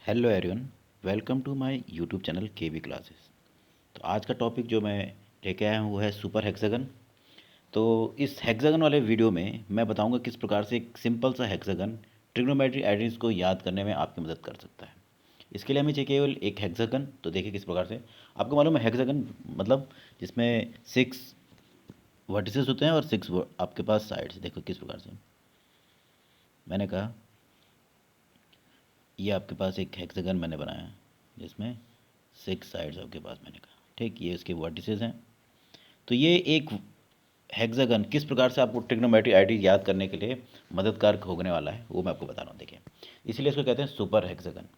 Hello everyone, welcome to my YouTube channel KV classes. तो आज का टॉपिक जो मैं लेके आया हूँ वो है सुपर हेक्सागन। तो इस हेक्सागन वाले वीडियो में मैं बताऊंगा किस प्रकार से एक सिंपल सा हेक्सागन ट्रिग्नोमेट्री आइडेंटिटीज को याद करने में आपकी मदद कर सकता है। इसके लिए हमें चाहिए केवल एक हेक्सागन। तो देखिए किस प्रकार से आपको मालूम है हेक्सागन मतलब जिसमें 6 वर्टिसेस होते हैं और 6 आपके पास साइड्स। देखो किस प्रकार से मैंने कहा, ये आपके पास एक हेक्सागन मैंने बनाया जिसमें 6 साइड्स आपके पास मैंने कहा, ठीक। ये इसके वर्टिसेस हैं। तो ये एक हेक्सागन किस प्रकार से आपको ट्रिग्नोमेट्री आइडेंटिटी याद करने के लिए मददगार होने वाला है वो मैं आपको बता रहा हूँ। देखिए, इसलिए इसको कहते हैं सुपर हेक्सागन।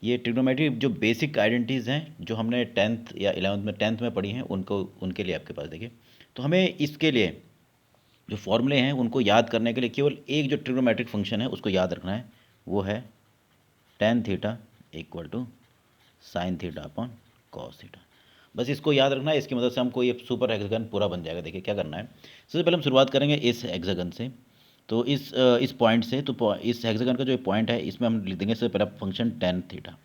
ये ट्रिग्नोमेट्री जो बेसिक आइडेंटिटीज़ हैं जो हमने 10th या 11th में 10th में पढ़ी हैं उनको उनके लिए आपके पास देखिए। तो हमें इसके लिए जो फॉर्मूले हैं उनको याद करने के लिए केवल एक जो ट्रिग्नोमेट्रिक फंक्शन है उसको याद रखना है, वो है tan theta equal to sine theta upon cos theta. बस इसको याद रखना है, इसकी मदद से हमको ये सुपर हेक्सागन पूरा बन जाएगा। देखिए क्या करना है, सबसे पहले हम शुरुआत करेंगे इस हेक्सागन से। तो इस पॉइंट से, तो इस हेक्सागन का जो पॉइंट है इसमें हम लिख देंगे सबसे पहला फंक्शन tan थीटा।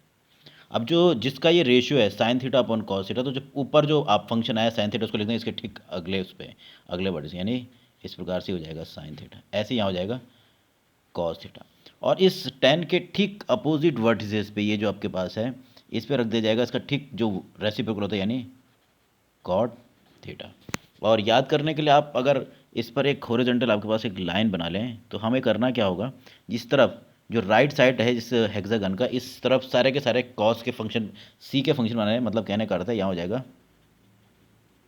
अब जो जिसका ये रेशियो है sine theta upon cos theta, तो जो ऊपर जो आप फंक्शन आया साइन थीटा उसको लिख देंगे इसके ठीक अगले उस पर, अगले वर्ड से, यानी इस प्रकार से हो जाएगा साइन थीटा। ऐसे यहाँ हो जाएगा कॉस थीटा। और इस टेन के ठीक अपोजिट वर्टिसेस पे ये जो आपके पास है इस पे रख दिया जाएगा इसका ठीक जो रेसिप्रोकल होता है यानी कॉट थीटा। और याद करने के लिए आप अगर इस पर एक हॉरिजॉन्टल आपके पास एक लाइन बना लें तो हमें करना क्या होगा, जिस तरफ जो राइट साइड है इस हेक्सागन का, इस तरफ सारे के सारे कॉस के फंक्शन, सी के फंक्शन बनाने, मतलब कहने का अर्थ है यहाँ हो जाएगा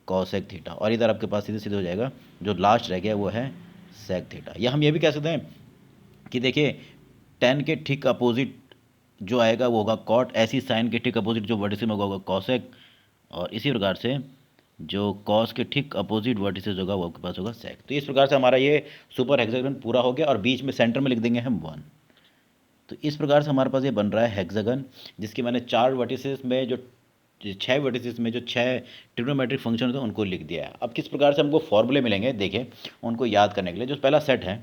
कॉसेक थीटा। और इधर आपके पास सीधे सीधे हो जाएगा जो लास्ट रह गया वो है सेक थीटा। या हम ये भी कह सकते हैं कि देखिए टेन के ठीक अपोजिट जो आएगा वो होगा कॉट, ऐसी साइन के ठीक अपोजिट जो वर्टिस में होगा कॉसेक, और इसी प्रकार से जो कॉस के ठीक अपोजिट वर्टिसेस होगा वो आपके पास होगा सेक। तो इस प्रकार से हमारा ये सुपर हेक्सागन पूरा हो गया और बीच में सेंटर में लिख देंगे हम 1। तो इस प्रकार से हमारे पास ये बन रहा है हेक्सागन, जिसके मैंने 4 वर्टिसेस में जो 6 वर्टिसेस में जो 6 ट्रिग्नोमेट्रिक फंक्शन होते हैं उनको लिख दिया है। अब किस प्रकार से हमको फॉर्मूले मिलेंगे देखिए उनको याद करने के लिए। जो पहला सेट है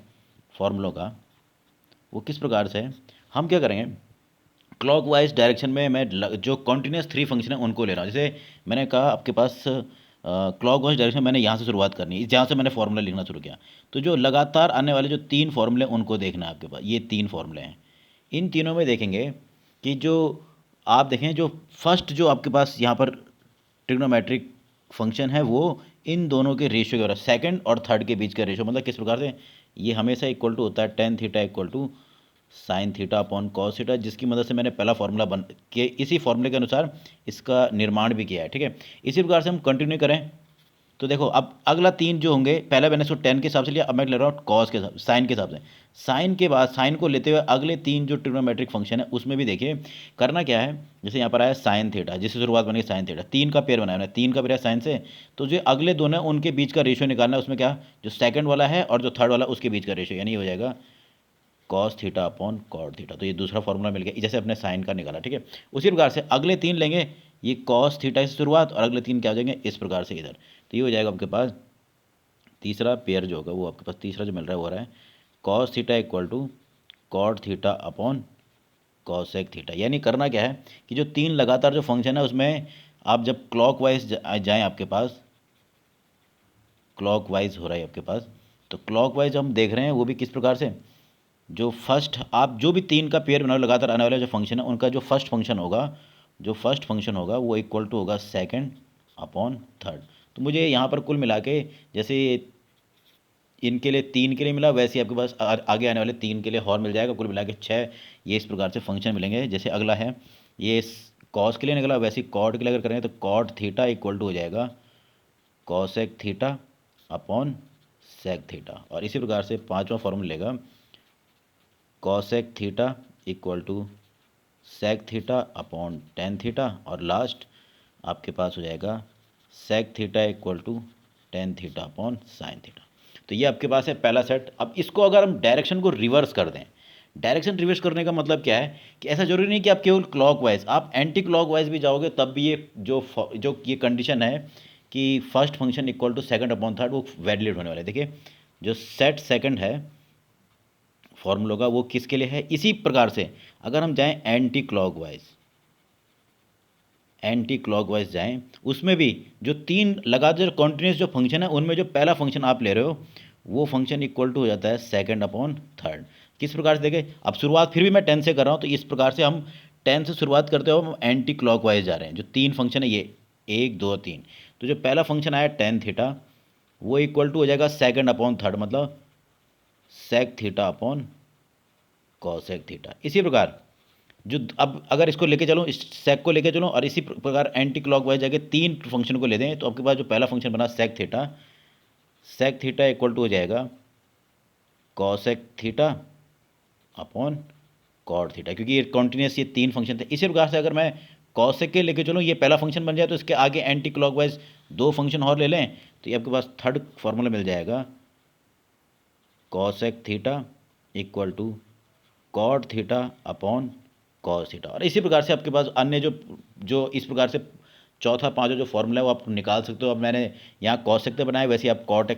फॉर्मूलों का वो किस प्रकार से है, हम क्या करेंगे, क्लॉकवाइज डायरेक्शन में मैं जो कॉन्टिन्यूस 3 फंक्शन है उनको ले रहा हूँ। जैसे मैंने कहा आपके पास क्लॉकवाइज डायरेक्शन मैंने यहाँ से शुरुआत करनी है, जहाँ से मैंने फार्मूला लिखना शुरू किया। तो जो लगातार आने वाले जो 3 फार्मूले उनको देखना है आपके पास। ये 3 फार्मूले हैं, इन तीनों में देखेंगे कि जो आप देखें जो फर्स्ट जो आपके पास यहाँ पर ट्रिग्नोमेट्रिक फंक्शन है वो इन दोनों के रेशियो के बराबर, सेकंड और थर्ड के बीच का रेशियो, मतलब किस प्रकार से ये हमेशा इक्वल टू होता है tan theta equal to sine theta upon cos theta, जिसकी मदद से मैंने पहला फार्मूला बन के इसी फार्मूले के अनुसार इसका निर्माण भी किया है, ठीक है। इसी प्रकार से हम कंटिन्यू करें तो देखो अब अगला 3 जो होंगे, पहले मैंने इसको 10 के हिसाब से लिया, अब मैं ले रहा हूँ कॉस के हिसाब, साइन के हिसाब से। साइन के बाद साइन को लेते हुए अगले 3 जो ट्रिग्नोमेट्रिक फंक्शन है उसमें भी देखिए करना क्या है। जैसे यहाँ पर आया साइन थीटा, जिससे शुरुआत बनी साइन थीटा, 3 का पेयर बनाया मैंने, 3 का पेयर है साइन से, तो जो अगले दोनों है उनके बीच का रेशियो निकालना है। उसमें क्या, जो सेकंड वाला है और जो थर्ड वाला उसके बीच का रेशियो, यानी हो जाएगा cos theta upon cot theta. तो ये दूसरा फॉर्मूला मिल गया, जैसे अपने साइन का निकाला, ठीक है। उसी प्रकार से अगले 3 लेंगे, ये कॉस थीटा से शुरुआत और अगले 3 क्या हो जाएंगे इस प्रकार से इधर। तो ये हो जाएगा आपके पास तीसरा पेयर जो होगा वो आपके पास तीसरा जो मिल रहा है वो रहा है cos theta equal to cot theta upon cosec theta. यानी करना क्या है कि जो 3 लगातार जो फंक्शन है उसमें आप जब क्लॉकवाइज जाएँ आपके पास, क्लॉकवाइज हो रहा है आपके पास, तो क्लॉकवाइज हम देख रहे हैं वो भी किस प्रकार से, जो फर्स्ट आप जो भी 3 का पेयर बनाओ लगातार आने वाला जो फंक्शन है उनका जो फर्स्ट फंक्शन होगा, जो फर्स्ट फंक्शन होगा वो इक्वल टू होगा सेकंड अपॉन थर्ड। तो मुझे यहाँ पर कुल मिला के जैसे इनके लिए 3 के लिए मिला, वैसे ही आपके पास आगे आने वाले 3 के लिए और मिल जाएगा, कुल मिला के 6 ये इस प्रकार से फंक्शन मिलेंगे। जैसे अगला है ये कॉस के लिए निकला, वैसे ही कॉट के लिए अगर करेंगे तो कॉट थीटा इक्वल टू हो जाएगा cosec theta upon sec theta. और इसी प्रकार से 5वां फॉर्मूला लेगा cosec theta equal to sec theta upon tan theta, और लास्ट आपके पास हो जाएगा sec theta equal to tan theta upon sine theta. तो ये आपके पास है पहला सेट। अब इसको अगर हम डायरेक्शन को रिवर्स कर दें, डायरेक्शन रिवर्स करने का मतलब क्या है कि ऐसा जरूरी नहीं कि आप केवल क्लॉकवाइज, आप एंटी क्लॉकवाइज भी जाओगे तब भी ये जो ये कंडीशन है कि first function equal to second upon third वो वैलिड होने वाला है। देखिए जो सेट सेकंड है फॉर्मूला होगा वो किसके लिए है। इसी प्रकार से अगर हम जाएं एंटी क्लॉकवाइज जाएं, उसमें भी जो तीन लगातार कॉन्टिन्यूस जो फंक्शन है उनमें जो पहला फंक्शन आप ले रहे हो वो फंक्शन इक्वल टू हो जाता है सेकंड अपॉन थर्ड। किस प्रकार से देखें, अब शुरुआत फिर भी मैं 10 से कर रहा हूँ, तो इस प्रकार से हम 10 से शुरुआत करते हो, हम एंटी क्लॉकवाइज जा रहे हैं। जो तीन फंक्शन है ये 1 2 3, तो जो पहला फंक्शन आया टेन थीटा वो इक्वल टू हो जाएगा सेकंड अपॉन थर्ड, मतलब sec theta upon cosec theta. इसी प्रकार जो अब अगर इसको लेके चलो, इस सेक को लेके चलो और इसी प्रकार एंटी क्लॉकवाइज जाके तीन फंक्शन को ले दें, तो आपके पास जो पहला फंक्शन बना सेक थीटा इक्वल टू हो जाएगा cosec theta upon cot theta, क्योंकि ये कॉन्टिन्यूस ये तीन फंक्शन थे। इसी प्रकार से अगर मैं कॉसेक के लेके चलूँ, ये पहला फंक्शन बन जाए, तो इसके आगे एंटी क्लॉकवाइज दो फंक्शन और ले लें, तो ये आपके पास थर्ड फॉर्मूला मिल जाएगा cosec theta equal to cot theta upon cos theta. और इसी प्रकार से आपके पास अन्य जो जो इस प्रकार से चौथा पांचवा जो फॉर्मूला है वो आप निकाल सकते हो। अब मैंने यहाँ कॉसेक से बनाया, वैसे आप कॉट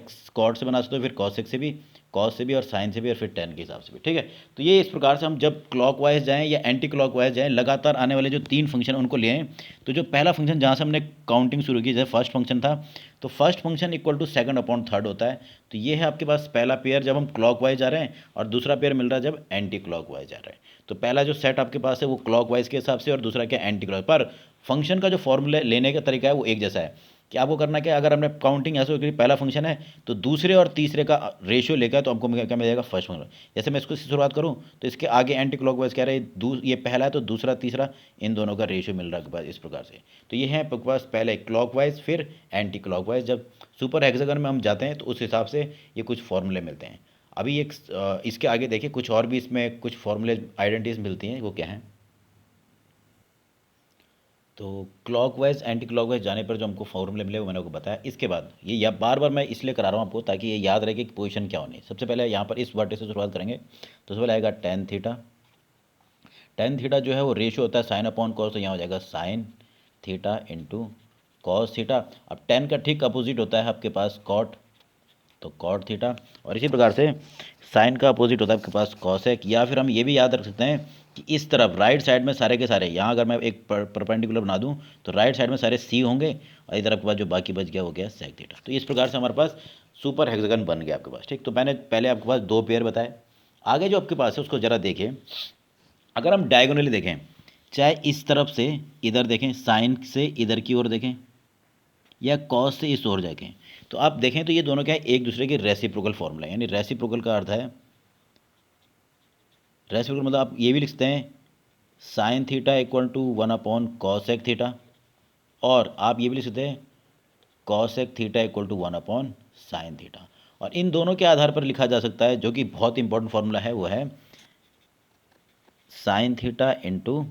से बना सकते हो, फिर कॉसेक से भी, कॉस से भी और साइन से भी, और फिर टेन के हिसाब से भी, ठीक है। तो ये इस प्रकार से हम जब क्लॉकवाइज जाएं या एंटी क्लॉकवाइज जाएं, लगातार आने वाले जो तीन फंक्शन उनको ले आएं, तो जो पहला फंक्शन जहाँ से हमने काउंटिंग शुरू की, जैसे फर्स्ट फंक्शन था, तो first function equal to second upon third होता है। तो ये है आपके पास पहला पेयर जब हम क्लॉकवाइज जा रहे हैं, और दूसरा पेयर मिल रहा है जब एंटी क्लॉकवाइज जा रहे हैं। तो पहला जो सेट आपके पास है वो क्लॉकवाइज के हिसाब से, और दूसरा क्या एंटी क्लॉक। पर फंक्शन का जो फॉर्मूला लेने का तरीका है वो एक जैसा है कि आपको करना क्या, अगर हमने काउंटिंग ऐसे करी, पहला फंक्शन है तो दूसरे और तीसरे का रेशियो लेकर, तो आपको क्या मिल जाएगा फर्स्ट फंक्शन। जैसे मैं इसको शुरुआत करूं, तो इसके आगे एंटी क्लॉकवाइज कह रहे हैं, ये पहला है तो दूसरा तीसरा इन दोनों का रेशियो मिल रहा है आपके पास इस प्रकार से। तो ये है आपके पास पहले क्लॉकवाइज फिर एंटी क्लॉकवाइज। जब सुपर हेक्सागन में हम जाते हैं तो उस हिसाब से ये कुछ फॉर्मूले मिलते हैं। अभी एक इसके आगे देखिए कुछ और भी इसमें कुछ फॉर्मूले आइडेंटिटीज मिलती हैं, वो क्या हैं। तो क्लॉकवाइज एंटी क्लॉकवाइज जाने पर जो हमको फॉर्मूले मिले वो मैंने आपको बताया। इसके बाद ये या बार बार मैं इसलिए करा रहा हूँ आपको ताकि ये याद रहे कि पोजीशन क्या होनी है। सबसे पहले यहाँ पर इस वर्टेक्स से शुरुआत करेंगे, तो सबसे पहले आएगा टेन थीटा। टेन थीटा जो है वो रेशियो होता है साइन अपॉन कॉस, तो यहाँ हो जाएगा sign theta into cos theta. अब टेन का ठीक अपोजिट होता है आपके पास कॉट, तो कॉट थीटा। और इसी प्रकार से साइन का अपोजिट होता है आपके पास कॉसेक, या फिर हम ये भी याद रख सकते हैं कि इस तरफ राइट साइड में सारे के सारे, यहाँ अगर मैं एक परपेंडिकुलर बना दूँ तो राइट साइड में सारे सी होंगे, और इधर आपके पास जो बाकी बच गया हो गया सेक थीटा। तो इस प्रकार से हमारे पास सुपर हेक्सागन बन गया आपके पास, ठीक। तो मैंने पहले आपके पास दो पेयर बताए। आगे जो आपके पास है उसको ज़रा देखें। अगर हम डायगोनली देखें, चाहे इस तरफ से इधर देखें, साइन से इधर की ओर देखें, या कॉस से इस ओर देखें, तो आप देखें तो ये दोनों क्या है, एक दूसरे के रेसिप्रोकल फॉर्मूला है। यानी रेसिप्रोकल का अर्थ है, रेसिप्रोकल मतलब आप ये भी लिख सकते हैं sine theta equal to one upon cosec theta, और आप ये भी लिख सकते हैं cosec theta equal to one upon sine theta. और इन दोनों के आधार पर लिखा जा सकता है, जो कि बहुत इंपॉर्टेंट फॉर्मूला है, वो है sine theta into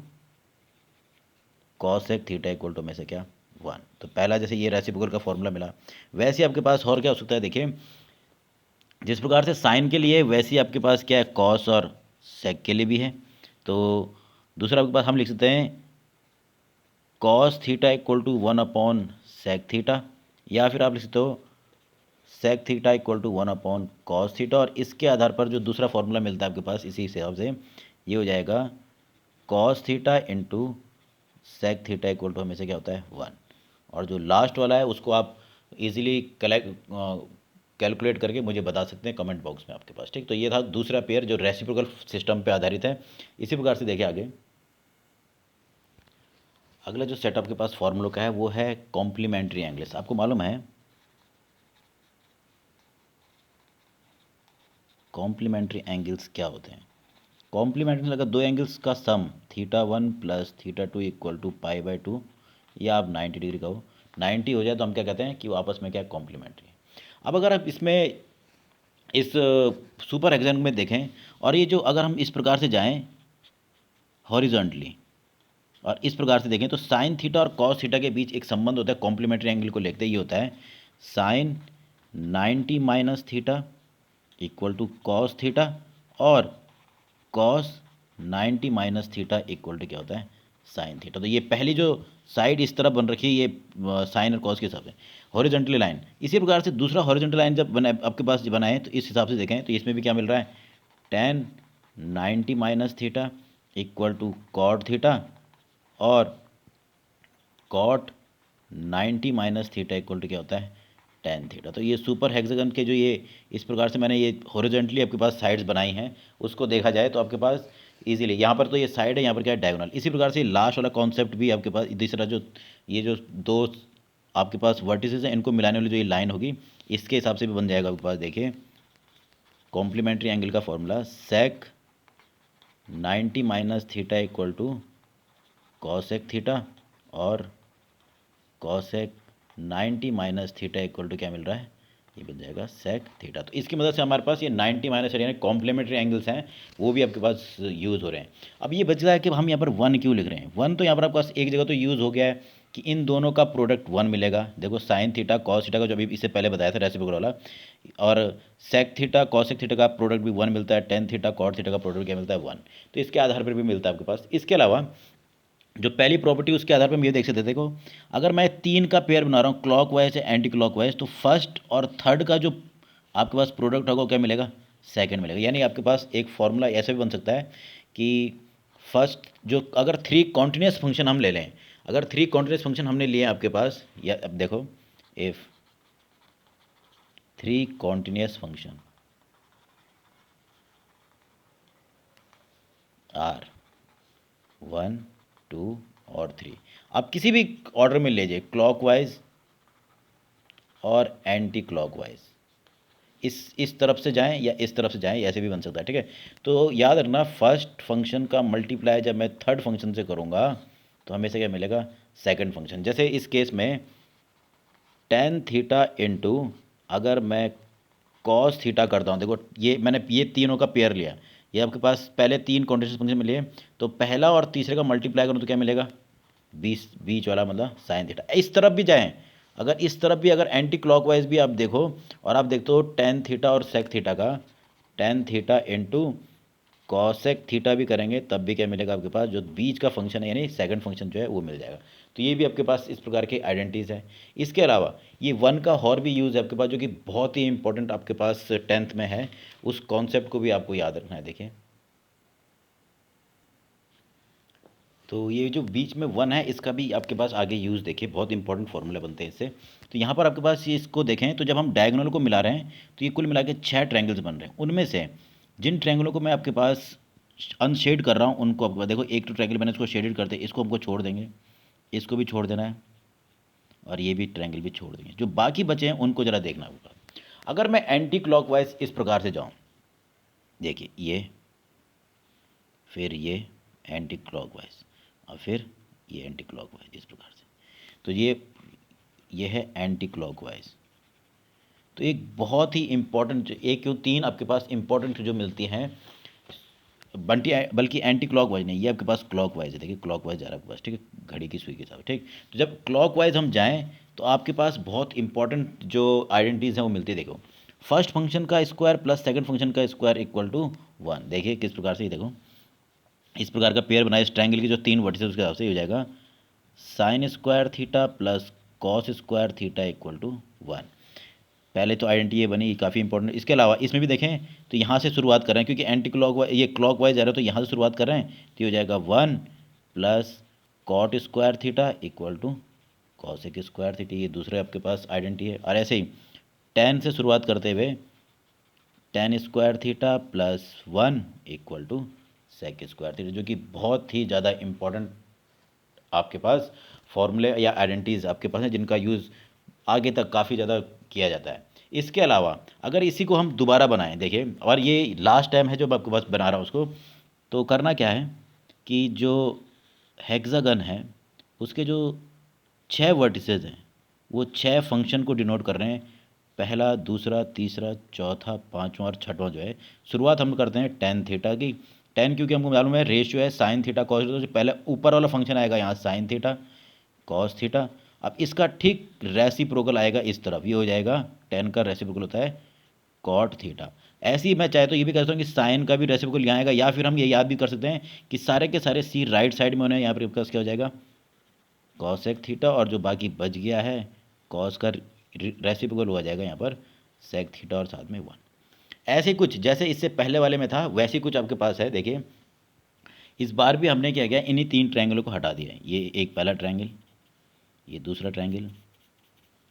cosec theta equal to में से क्या वन। तो पहला जैसे ये रेसिप्रोकल का फॉर्मूला मिला, वैसे आपके पास और क्या हो सकता है। देखिए जिस प्रकार से साइन के लिए, वैसे ही आपके पास क्या है कॉस और सेक के लिए भी है। तो दूसरा आपके पास हम लिख सकते हैं cos theta equal to one upon sec theta, या फिर आप लिख सकते हो sec theta equal to one upon cos theta. और इसके आधार पर जो दूसरा फॉर्मूला मिलता है आपके पास इसी हिसाब से, ये हो जाएगा cos theta into sec theta equal to हमें से क्या होता है वन। और जो लास्ट वाला है उसको आप इजीली कैलकुलेट करके मुझे बता सकते हैं कमेंट बॉक्स में आपके पास, ठीक। तो ये था दूसरा पेयर जो रेसिप्रोकल सिस्टम पे आधारित है। इसी प्रकार से देखिए आगे अगला जो सेट आपके पास फॉर्मूलों का है वो है कॉम्प्लीमेंट्री एंगल्स। आपको मालूम है कॉम्प्लीमेंट्री एंगल्स क्या होते हैं। कॉम्प्लीमेंट्री लगा दो एंगल्स का sum theta one plus theta two equal to pi by two, या आप 90 डिग्री का हो, 90 हो जाए तो हम क्या कहते हैं कि वो आपस में क्या कॉम्प्लीमेंट्री है। अब अगर आप इसमें इस सुपर हेक्सागन में देखें, और ये जो अगर हम इस प्रकार से जाएं हॉरिजॉन्टली और इस प्रकार से देखें, तो साइन थीटा और कॉस थीटा के बीच एक संबंध होता है कॉम्प्लीमेंट्री एंगल को लेते ही होता है sin 90 minus theta equal to cos theta, और cos 90 minus theta equal to क्या होता है साइन थीटा। तो ये पहली जो साइड इस तरफ बन रखी है ये साइन और कॉस के हिसाब से हॉरिजॉन्टल लाइन। इसी प्रकार से दूसरा हॉरिजॉन्टल लाइन जब आपके पास बनाए तो इस हिसाब से देखें तो इसमें भी क्या मिल रहा है tan 90 minus theta equal to cot theta और cot 90 minus theta equal to क्या होता है टेन थीटा। तो ये सुपर हेक्सागन के जो ये इस प्रकार से मैंने ये हॉरिजॉन्टली आपके पास साइड्स बनाई हैं, उसको देखा जाए तो आपके पास इजीली यहाँ पर तो ये साइड है, यहाँ पर क्या है डायगोनल। इसी प्रकार से लास्ट वाला कॉन्सेप्ट भी आपके पास दूसरा जो ये जो दो आपके पास वर्टिसेस हैं इनको मिलाने वाली जो ये लाइन होगी इसके हिसाब से भी बन जाएगा आपके पास। देखिए कॉम्प्लीमेंट्री एंगल का formula sec 90 minus theta equal to cosec theta और cosec 90 minus theta equal to क्या मिल रहा है, ये बन जाएगा सेक थीटा। तो इसकी मदद से हमारे पास ये 90 माइनस यानी कॉम्प्लीमेंट्री एंगल्स हैं वो भी आपके पास यूज़ हो रहे हैं। अब ये बच रहा है कि हम यहाँ पर वन क्यों लिख रहे हैं। वन तो यहाँ पर आपके पास एक जगह तो यूज़ हो गया है कि इन दोनों का प्रोडक्ट वन मिलेगा। देखो साइन थीटा कॉस थीटा का जो अभी इससे पहले बताया था रेसिप्रोकल वाला, और सेक थीटा कॉसेक थीटा का प्रोडक्ट भी वन मिलता है, टेन थीटा कॉट थीटा का प्रोडक्ट क्या मिलता है वन। तो इसके आधार पर भी मिलता है आपके पास। इसके अलावा जो पहली प्रॉपर्टी उसके आधार पर हम ये देख सकते थे, देखो अगर मैं तीन का पेयर बना रहा हूँ क्लॉक वाइज या एंटी क्लॉक वाइज, तो फर्स्ट और थर्ड का जो आपके पास प्रोडक्ट होगा क्या मिलेगा, सेकंड मिलेगा। यानी आपके पास एक फॉर्मूला ऐसा भी बन सकता है कि फर्स्ट जो अगर थ्री कॉन्टिन्यूस फंक्शन हम ले लें, अगर थ्री कॉन्टिन्यूस फंक्शन हमने लिए आपके पास, या अब देखो if three continuous function are 1 2 और 3, आप किसी भी ऑर्डर में लीजिए क्लॉकवाइज और एंटी क्लॉकवाइज, इस तरफ से जाएं या इस तरफ से जाएं, ऐसे भी बन सकता है। ठीक है, तो याद रखना फर्स्ट फंक्शन का मल्टीप्लाई जब मैं थर्ड फंक्शन से करूंगा तो हमेशा क्या मिलेगा, सेकंड फंक्शन। जैसे इस केस में टेन थीटा इंटू अगर मैं कॉस थीटा करता हूँ, देखो ये मैंने ये तीनों का पेयर लिया, ये आपके पास पहले तीन कॉन्टिन्यूस फंक्शन में लिए, तो पहला और तीसरे का मल्टीप्लाई करूँ तो क्या मिलेगा, बीच बीच वाला मतलब साइन थीटा। इस तरफ भी जाएं, अगर इस तरफ भी अगर एंटी क्लॉकवाइज भी आप देखो और आप देखते हो टेन थीटा और सेक थीटा का, tan theta into cosec theta भी करेंगे तब भी क्या मिलेगा आपके पास, जो बीच का फंक्शन है यानी सेकंड फंक्शन जो है वो मिल जाएगा। तो ये भी आपके पास इस प्रकार के आइडेंटिटीज़ हैं। इसके अलावा ये वन का और भी यूज़ है आपके पास जो कि बहुत ही इंपॉर्टेंट आपके पास टेंथ में है, उस कॉन्सेप्ट को भी आपको याद रखना है। देखिए तो ये जो बीच में वन है इसका भी आपके पास आगे यूज़ देखिए, बहुत इंपॉर्टेंट फॉर्मूला बनते हैं इससे। तो यहाँ पर आपके पास ये इसको देखें तो जब हम डायगोनल को मिला रहे हैं तो ये कुल मिला के 6 ट्रायंगल्स बन रहे हैं। उनमें से जिन ट्रायंगलों को मैं आपके पास अनशेड कर रहा हूँ उनको आपको देखो, एक तो ट्रायंगल मैंने इसको शेडेड करते, इसको हमको छोड़ देंगे, इसको भी छोड़ देना है और ये भी ट्रायंगल भी छोड़ देंगे। जो बाकी बचे हैं उनको ज़रा देखना होगा। अगर मैं एंटी क्लॉकवाइज इस प्रकार से जाऊँ, देखिए ये, फिर ये एंटी क्लॉकवाइज और फिर ये एंटी क्लॉकवाइज इस प्रकार से, तो ये है एंटी क्लॉकवाइज। तो एक बहुत ही इंपॉर्टेंट एक क्यों तीन आपके पास इंपॉर्टेंट जो मिलती हैं बल्कि एंटी क्लॉकवाइज नहीं, ये आपके पास क्लॉकवाइज है। देखिए क्लॉकवाइज जा रहा है आपके पास, ठीक है, घड़ी की सुई के साथ। ठीक, तो जब क्लॉकवाइज हम जाएं तो आपके पास बहुत इंपॉर्टेंट जो आइडेंटिटीज़ हैं वो मिलती है। देखो फर्स्ट फंक्शन का स्क्वायर प्लस सेकंड फंक्शन का स्क्वायर इक्वल टू वन। देखिए किस प्रकार से, देखो इस प्रकार का पेयर बनाए इस ट्रायंगल की जो तीन वर्टिसेस उसके हिसाब से हो जाएगा sine square theta plus cos square theta equal to one. पहले तो आइडेंटिटी ये बनी, काफ़ी इंपॉर्टेंट। इसके अलावा इसमें भी देखें तो यहाँ से शुरुआत कर रहे हैं क्योंकि एंटी क्लॉक वाइज ये क्लॉक वाइज जा रहा है, तो यहाँ से शुरुआत कर रहे हैं तो ये हो जाएगा one plus cot square theta equal to cosec square theta, ये दूसरे आपके पास आइडेंटिटी है। और ऐसे ही टेन से शुरुआत करते हुए tan square theta plus one equal to sec square theta, जो कि बहुत ही ज़्यादा इंपॉर्टेंट आपके पास फॉर्मूले या आइडेंटिटीज़ आपके पास हैं जिनका यूज़ आगे तक काफ़ी ज़्यादा किया जाता है। इसके अलावा अगर इसी को हम दोबारा बनाएं, देखिए और ये लास्ट टाइम है जो मैं आपके पास बना रहा हूँ उसको, तो करना क्या है कि जो हेक्सागन है उसके जो 6 वर्टिसेस हैं वो 6 फंक्शन को डिनोट कर रहे हैं, पहला दूसरा तीसरा चौथा पाँचवा और छठवां जो है। शुरुआत हम करते हैं टेन थीटा की, टेन क्योंकि हमको मालूम है रेशियो है साइन थीटा कॉस थीटा, तो जो पहले ऊपर वाला फंक्शन आएगा यहाँ साइन थीटा कॉस थीटा। अब इसका ठीक रेसिप्रोकल आएगा इस तरफ, ये हो जाएगा टेन का रेसिप्रोकल होता है कॉट थीटा। ऐसे ही मैं चाहे तो ये भी कर सकता हूँ कि साइन का भी रेसिप्रोकल यहाँ आएगा, या फिर हम ये याद भी कर सकते हैं कि सारे के सारे सी राइट साइड में होने हैं, यहाँ पर क्या हो जाएगा कॉसेक थीटा, और जो बाकी बच गया है कॉस का रेसिप्रोकल हो जाएगा यहाँ पर सेक थीटा और साथ में वन। ऐसे कुछ जैसे इससे पहले वाले में था वैसे कुछ आपके पास है। देखिए इस बार भी हमने क्या किया, इन्हीं 3 ट्रायंगलों को हटा दिया है। ये एक पहला ट्रायंगल, ये दूसरा ट्रायंगल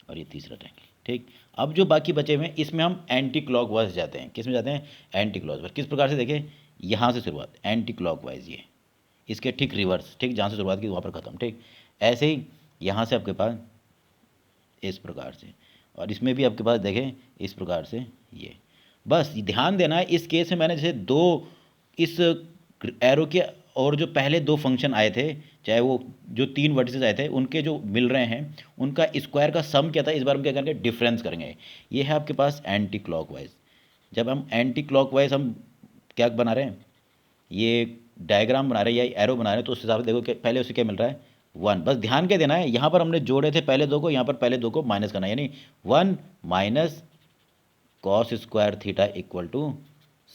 और ये तीसरा ट्रायंगल। ठीक, अब जो बाकी बचे हुए हैं इसमें हम एंटी क्लॉकवाइज जाते हैं। किस में जाते हैं? Anti clockwise. किस प्रकार से? देखें यहाँ से शुरुआत एंटी क्लॉकवाइज, ये इसके ठीक रिवर्स। ठीक, जहाँ से शुरुआत की वहाँ पर ख़त्म। ठीक, ऐसे ही यहाँ से आपके पास इस प्रकार से, और इसमें भी आपके पास देखें इस प्रकार से। ये बस ध्यान देना है इस केस में मैंने जैसे दो इस एरो के और जो पहले दो फंक्शन आए थे, चाहे वो जो 3 वर्टिसेस आए थे उनके जो मिल रहे हैं उनका स्क्वायर का सम क्या था, इस बार हम क्या करेंगे? डिफरेंस करेंगे। ये है आपके पास एंटी क्लॉकवाइज। जब हम एंटी क्लॉकवाइज हम क्या बना रहे हैं, ये डायग्राम बना रहे हैं या एरो बना रहे हैं, तो उस हिसाब से देखो कि पहले उसे क्या मिल रहा है? 1। बस ध्यान क्या देना है, यहाँ पर हमने जोड़े थे पहले दो को, यहाँ पर पहले दो को माइनस करना है, यानी 1 minus cos square theta equal to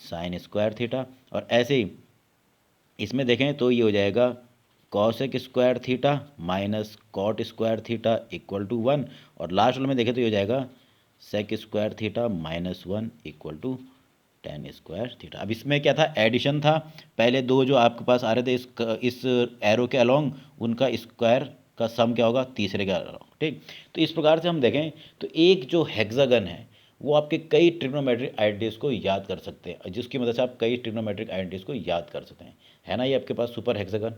sine square theta. और ऐसे ही इसमें देखें तो ये हो जाएगा cosec square theta minus cot square theta equal to 1। और लास्ट वाले में देखें तो ये हो जाएगा sec square theta minus 1 equal to tan square theta. अब इसमें क्या था? एडिशन था। पहले दो जो आपके पास आ रहे थे इस एरो के अलोंग, उनका स्क्वायर का सम क्या होगा? तीसरे के अलोंग। ठीक, तो इस प्रकार से हम देखें तो एक जो हेक्सागन है वो आपके कई ट्रिग्नोमेट्रिक आइडेंटिटीज को याद कर सकते हैं, जिसकी मदद से आप कई ट्रिग्नोमेट्रिक आइडेंटिटीज को याद कर सकते हैं। है ना ये आपके पास सुपर हेक्सागन।